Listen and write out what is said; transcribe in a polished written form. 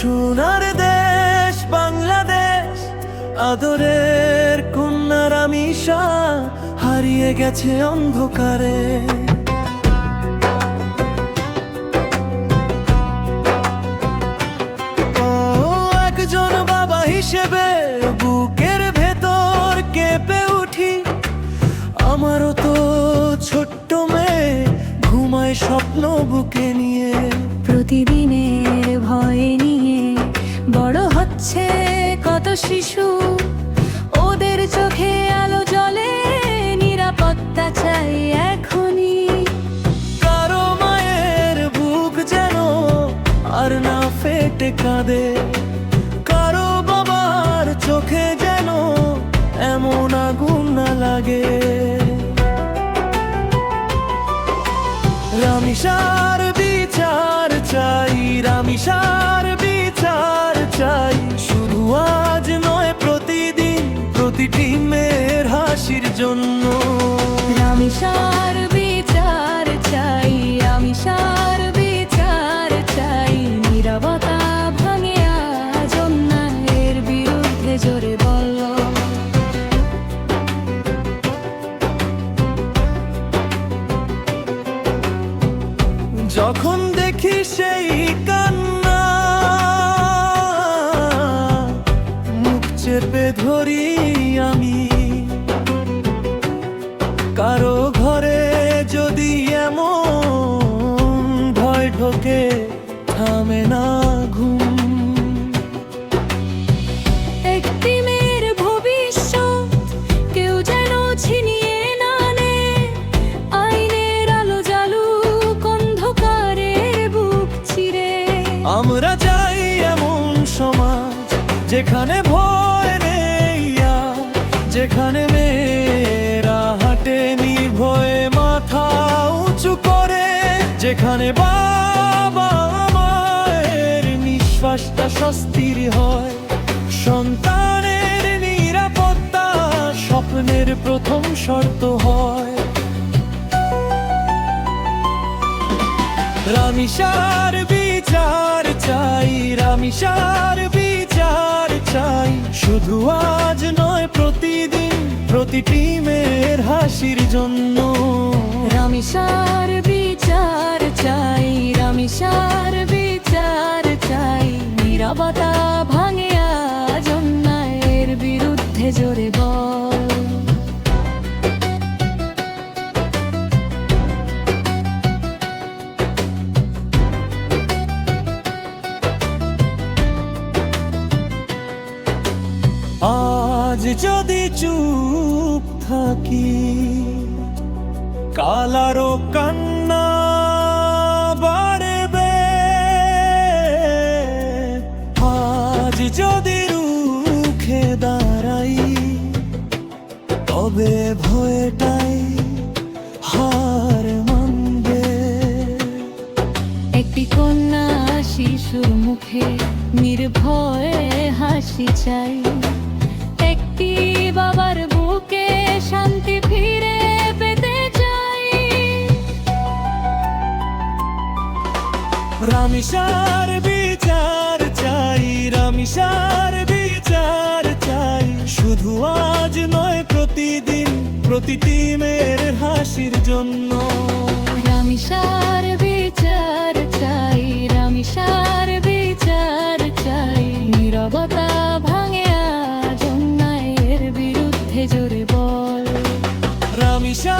সোনার দেশ বাংলাদেশ, আদরের কন্যা রামিসা হারিয়ে গেছে অন্ধকারে। একজন বাবা হিসেবে বুকের ভেতর কেঁপে উঠি। আমারও তো ছোট্ট মেয়ে ঘুমায় স্বপ্ন বুকে নিয়ে। প্রতিদিনের ভয় নিয়ে বড় হচ্ছে কত শিশু, ওদের চোখে আলো জ্বলে, নিরাপত্তা চাই এখনই। কারো মায়ের বুক যেন আর না ফেটে কাঁদে, কারো বাবার চোখে যেন এমন আগুন না লাগে। রামিসার বিচার চাই, রামিসার বিচার চাই, শুধু আজ নয় প্রতিদিন, প্রতিটি মেয়ের হাসির জন্য। রামিসার বিচার চাই, রামিসার বিচার চাই, নীরবতা ভাঙে আজ অন্যায়ের বিরুদ্ধে জোরে বল। যখন দেখি সেই কান্না, মুখ চেপে ধরি আমি। কারো ঘরে যদি এমন ভয় ঢোকে, থামে না ঘুম। একটি মেয়ের ভবিষ্যৎ কেউ যেন ছিনিয়ে না নেয়, আইনের আলো জ্বালুক অন্ধকারের বুক চিরে। আমরা চাই এমন সমাজ যেখানে ভয় নেই আর, যেখানে মেয়েরা হাঁটে নির্ভয়ে মাথা উঁচু করে, যেখানে বাবা মায়ের নিঃশ্বাসটা স্বস্তির হয়। সন্তানের নিরাপত্তা স্বপ্নের প্রথম শর্ত হয়। রামিসার বিচার চাই, রামিসার বিচার চাই, শুধু আজ নয় প্রতিদিন, প্রতিটি মেয়ের হাসির জন্য। রামিসার বিচার চাই, রামিসার বিচার চাই, নীরবতা ভাঙে আজ অন্যায়ের বিরুদ্ধে জোরে বল। আজ যদি চুপ থাকি, কাল আরো কান্না বাড়বে। আজ যদি রুখে দাঁড়াই, তবে ভয়টাই হার মানবে। একটি কন্যা শিশুর মুখে নির্ভয়ে হাসি চাই, একটি বাবার বুকে শান্তি ফিরে পেতে চাই। রামিসার বিচার চাই, রামিসার বিচার চাই, শুধু আজ নয় প্রতিদিন, প্রতিটি মেয়ের হাসির জন্য। রামিসার বিচার চাই, রামিসার বিচার চাই, নীরবতা ভাঙে আজ অন্যায়ের বিরুদ্ধে জোরে বল। রামিসা